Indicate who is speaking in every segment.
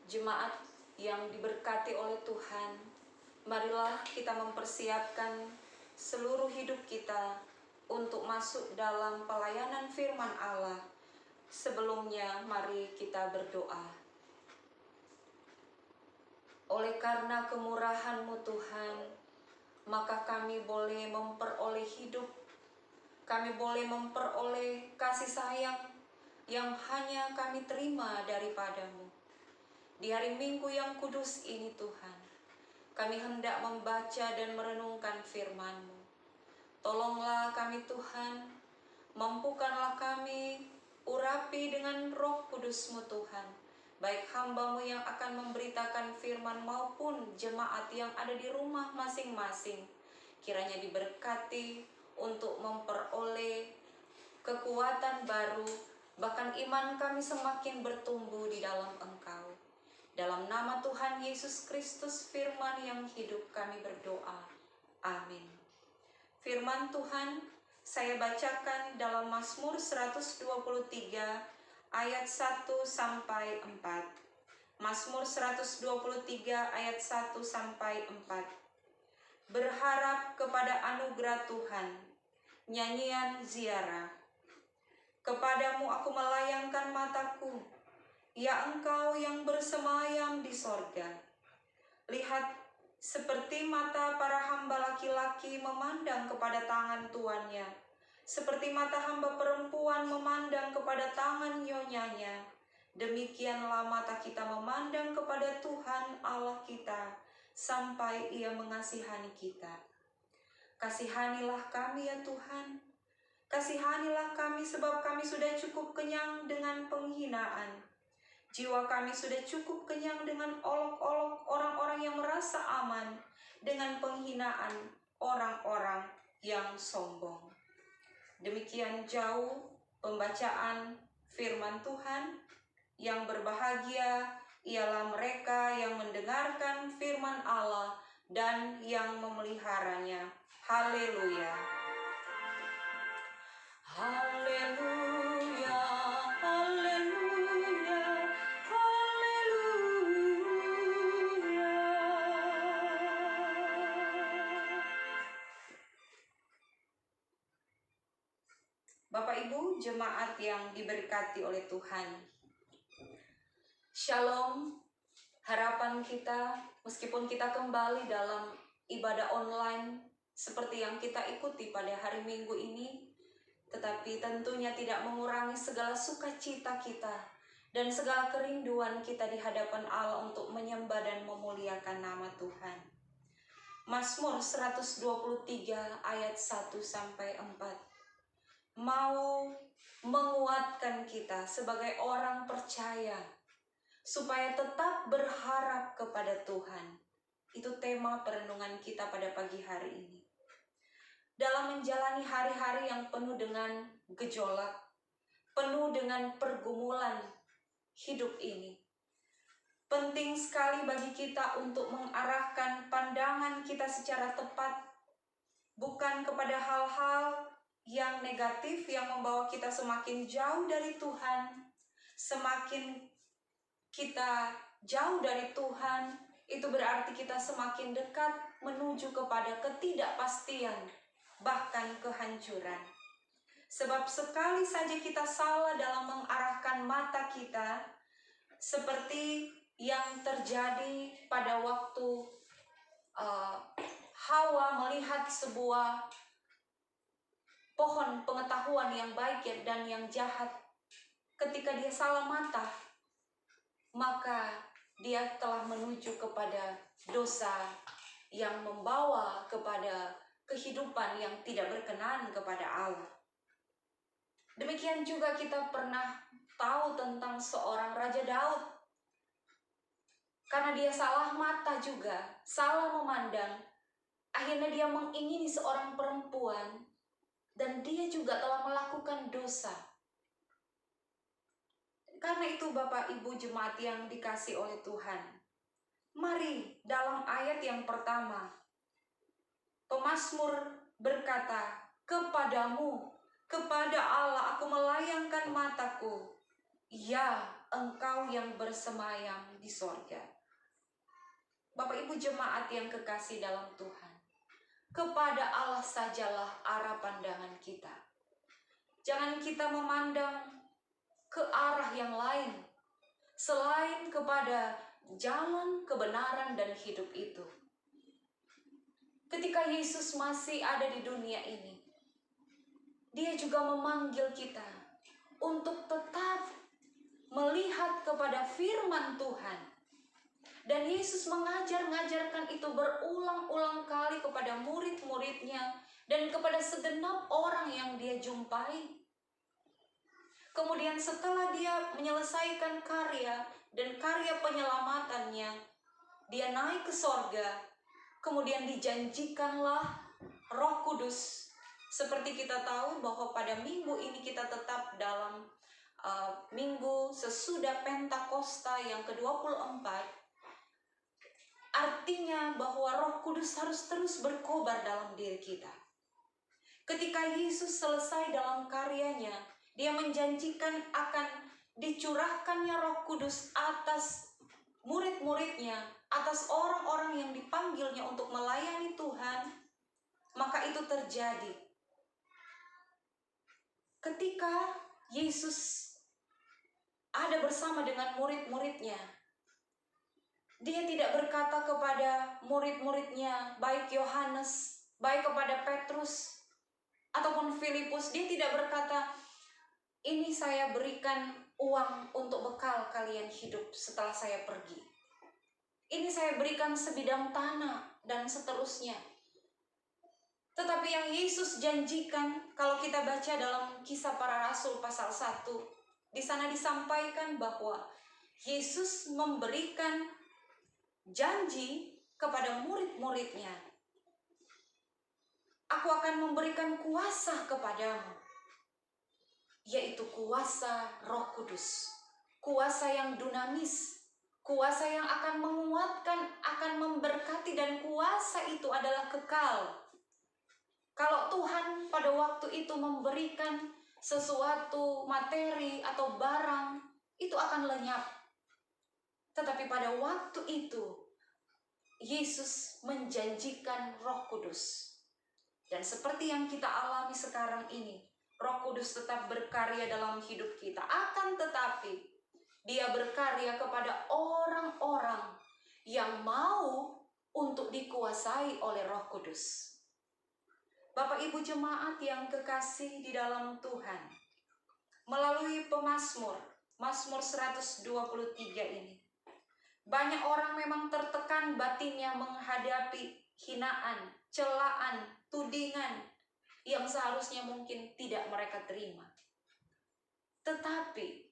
Speaker 1: Jemaat yang diberkati oleh Tuhan, marilah kita mempersiapkan seluruh hidup kita untuk masuk dalam pelayanan firman Allah. Sebelumnya, mari kita berdoa. Oleh karena kemurahan-Mu Tuhan, maka kami boleh memperoleh hidup, kami boleh memperoleh kasih sayang yang hanya kami terima daripada-Mu. Di hari Minggu yang kudus ini Tuhan, kami hendak membaca dan merenungkan firman-Mu. Tolonglah kami Tuhan, mampukanlah kami, urapi dengan Roh Kudus-Mu Tuhan, baik hamba-Mu yang akan memberitakan firman maupun jemaat yang ada di rumah masing-masing. Kiranya diberkati untuk memperoleh kekuatan baru, bahkan iman kami semakin bertumbuh di dalam Engkau. Dalam nama Tuhan Yesus Kristus firman yang hidup kami berdoa. Amin. Firman Tuhan saya bacakan dalam Mazmur 123 ayat 1 sampai 4. Mazmur 123 ayat 1 sampai 4. Berharap kepada anugerah Tuhan. Nyanyian ziarah. Kepadamu aku melayangkan mataku, ya Engkau yang bersemayam di sorga. Lihat, seperti mata para hamba laki-laki memandang kepada tangan tuannya, seperti mata hamba perempuan memandang kepada tangan nyonyanya, demikianlah mata kita memandang kepada Tuhan Allah kita, sampai Ia mengasihani kita. Kasihanilah kami ya Tuhan, kasihanilah kami sebab kami sudah cukup kenyang dengan penghinaan. Jiwa kami sudah cukup kenyang dengan olok-olok orang-orang yang merasa aman, dengan penghinaan orang-orang yang sombong. Demikian jauh pembacaan firman Tuhan. Yang berbahagia ialah mereka yang mendengarkan firman Allah dan yang memeliharanya. Haleluya. Haleluya. Haleluya. Haleluya. Bapak Ibu jemaat yang diberkati oleh Tuhan, Shalom. Harapan kita, meskipun kita kembali dalam ibadah online seperti yang kita ikuti pada hari Minggu ini, tetapi tentunya tidak mengurangi segala sukacita kita dan segala kerinduan kita di hadapan Allah untuk menyembah dan memuliakan nama Tuhan. Mazmur 123 ayat 1 sampai 4. Mau menguatkan kita sebagai orang percaya supaya tetap berharap kepada Tuhan. Itu tema perenungan kita pada pagi hari ini. Dalam menjalani hari-hari yang penuh dengan gejolak, penuh dengan pergumulan hidup ini, penting sekali bagi kita untuk mengarahkan pandangan kita secara tepat, bukan kepada hal-hal yang negatif yang membawa kita semakin jauh dari Tuhan. Semakin kita jauh dari Tuhan, itu berarti kita semakin dekat menuju kepada ketidakpastian, bahkan kehancuran. Sebab sekali saja kita salah dalam mengarahkan mata kita, seperti yang terjadi pada waktu Hawa melihat sebuah pohon pengetahuan yang baik dan yang jahat. Ketika dia salah mata, maka dia telah menuju kepada dosa yang membawa kepada kehidupan yang tidak berkenan kepada Allah. Demikian juga kita pernah tahu tentang seorang Raja Daud. Karena dia salah mata juga, salah memandang, akhirnya dia mengingini seorang perempuan dan dia juga telah melakukan dosa. Karena itu Bapak Ibu jemaat yang dikasih oleh Tuhan, mari dalam ayat yang pertama, pemazmur berkata, kepadamu, kepada Allah aku melayangkan mataku. Ya, Engkau yang bersemayam di sorga. Bapak Ibu jemaat yang kekasih dalam Tuhan, kepada Allah sajalah arah pandangan kita. Jangan kita memandang ke arah yang lain selain kepada jalan kebenaran dan hidup itu. Ketika Yesus masih ada di dunia ini, Dia juga memanggil kita untuk tetap melihat kepada firman Tuhan. Dan Yesus mengajarkan itu berulang-ulang kali kepada murid-muridnya dan kepada segenap orang yang Dia jumpai. Kemudian setelah Dia menyelesaikan karya dan karya penyelamatannya, Dia naik ke sorga. Kemudian dijanjikanlah Roh Kudus. Seperti kita tahu bahwa pada minggu ini kita tetap dalam minggu sesudah Pentakosta yang ke-24. Artinya bahwa Roh Kudus harus terus berkobar dalam diri kita. Ketika Yesus selesai dalam karyanya, Dia menjanjikan akan dicurahkannya Roh Kudus atas murid-muridnya, atas orang-orang yang dipanggilnya untuk melayani Tuhan. Maka itu terjadi ketika Yesus ada bersama dengan murid-muridnya. Dia tidak berkata kepada murid-muridnya, baik Yohanes, baik kepada Petrus, ataupun Filipus, Dia tidak berkata, ini saya berikan uang untuk bekal kalian hidup setelah saya pergi. Ini saya berikan sebidang tanah dan seterusnya. Tetapi yang Yesus janjikan, kalau kita baca dalam Kisah Para Rasul pasal 1, di sana disampaikan bahwa Yesus memberikan janji kepada murid-muridnya. Aku akan memberikan kuasa kepadamu, yaitu kuasa Roh Kudus, kuasa yang dinamis, kuasa yang akan menguatkan, akan memberkati, dan kuasa itu adalah kekal. Kalau Tuhan pada waktu itu memberikan sesuatu materi atau barang, itu akan lenyap. Tetapi pada waktu itu, Yesus menjanjikan Roh Kudus. Dan seperti yang kita alami sekarang ini, Roh Kudus tetap berkarya dalam hidup kita. Akan tetapi, Dia berkarya kepada orang-orang yang mau untuk dikuasai oleh Roh Kudus. Bapak Ibu jemaat yang kekasih di dalam Tuhan, melalui pemazmur, Mazmur 123 ini, banyak orang memang tertekan batinnya menghadapi hinaan, celaan, tudingan yang seharusnya mungkin tidak mereka terima. Tetapi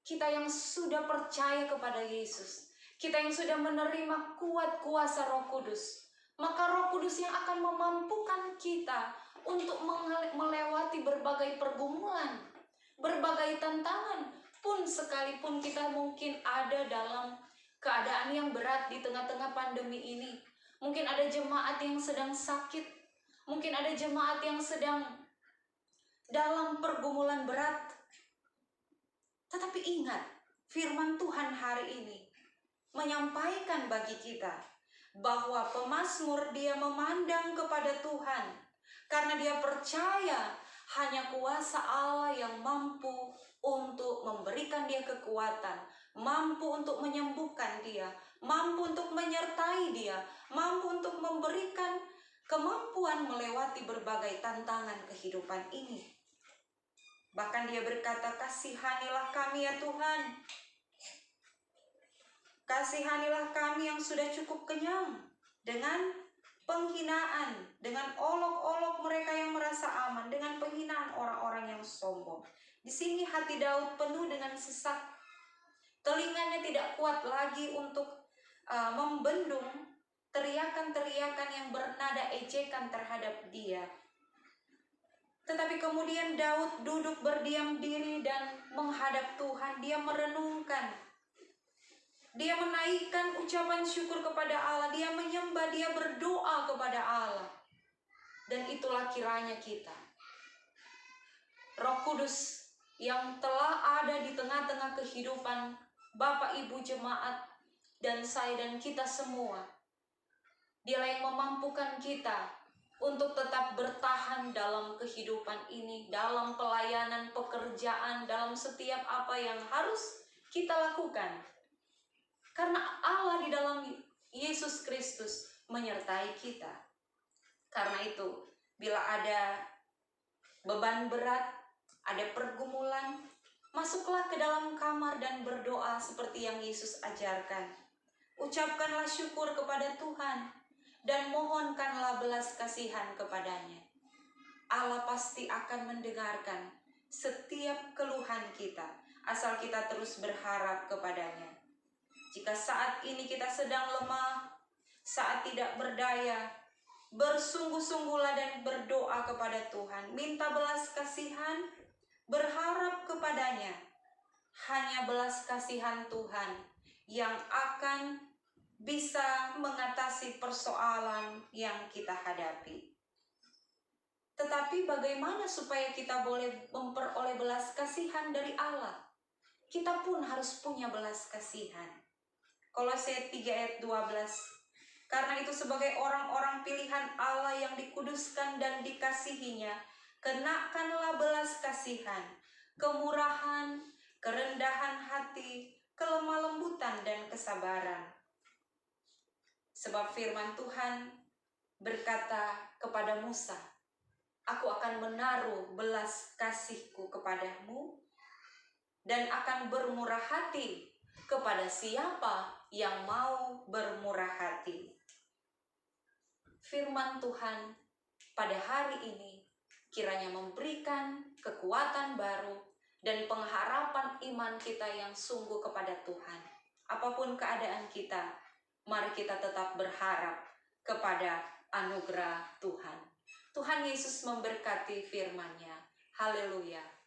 Speaker 1: kita yang sudah percaya kepada Yesus, kita yang sudah menerima kuat kuasa Roh Kudus, maka Roh Kudus yang akan memampukan kita untuk melewati berbagai pergumulan, berbagai tantangan, pun sekalipun kita mungkin ada dalam keadaan yang berat di tengah-tengah pandemi ini. Mungkin ada jemaat yang sedang sakit, mungkin ada jemaat yang sedang dalam pergumulan berat. Tetapi ingat, firman Tuhan hari ini menyampaikan bagi kita bahwa pemazmur dia memandang kepada Tuhan karena dia percaya hanya kuasa Allah yang mampu untuk memberikan dia kekuatan, mampu untuk menyembuhkan dia, mampu untuk menyertai dia, mampu untuk memberikan kemampuan melewati berbagai tantangan kehidupan ini. Bahkan dia berkata, kasihanilah kami ya Tuhan. Kasihanilah kami yang sudah cukup kenyang dengan penghinaan, dengan olok-olok mereka yang merasa aman, dengan penghinaan orang-orang yang sombong. Di sini hati Daud penuh dengan sesak. Telinganya tidak kuat lagi untuk membendung teriakan-teriakan yang bernada ejekan terhadap dia. Tetapi kemudian Daud duduk berdiam diri dan menghadap Tuhan. Dia merenungkan. Dia menaikkan ucapan syukur kepada Allah. Dia menyembah, dia berdoa kepada Allah. Dan itulah kiranya kita. Roh Kudus yang telah ada di tengah-tengah kehidupan Bapak Ibu jemaat dan saya dan kita semua. Dialah yang memampukan kita untuk tetap bertahan dalam kehidupan ini, dalam pelayanan, pekerjaan, dalam setiap apa yang harus kita lakukan. Karena Allah di dalam Yesus Kristus menyertai kita. Karena itu, bila ada beban berat, ada pergumulan, masuklah ke dalam kamar dan berdoa seperti yang Yesus ajarkan. Ucapkanlah syukur kepada Tuhan dan mohonkanlah belas kasihan kepadanya. Allah pasti akan mendengarkan setiap keluhan kita, asal kita terus berharap kepadanya. Jika saat ini kita sedang lemah, saat tidak berdaya, bersungguh-sungguhlah dan berdoa kepada Tuhan. Minta belas kasihan, berharap kepadanya. Hanya belas kasihan Tuhan yang akan bisa mengatasi persoalan yang kita hadapi. Tetapi bagaimana supaya kita boleh memperoleh belas kasihan dari Allah? Kita pun harus punya belas kasihan. Kolose 3 ayat 12. Karena itu sebagai orang-orang pilihan Allah yang dikuduskan dan dikasihinya, kenakanlah belas kasihan, kemurahan, kerendahan hati, kelemah lembutan dan kesabaran. Sebab firman Tuhan berkata kepada Musa, Aku akan menaruh belas kasihku kepadamu dan akan bermurah hati kepada siapa yang mau bermurah hati. Firman Tuhan pada hari ini kiranya memberikan kekuatan baru dan pengharapan iman kita yang sungguh kepada Tuhan. Apapun keadaan kita, mari kita tetap berharap kepada anugerah Tuhan. Tuhan Yesus memberkati firman-Nya. Haleluya.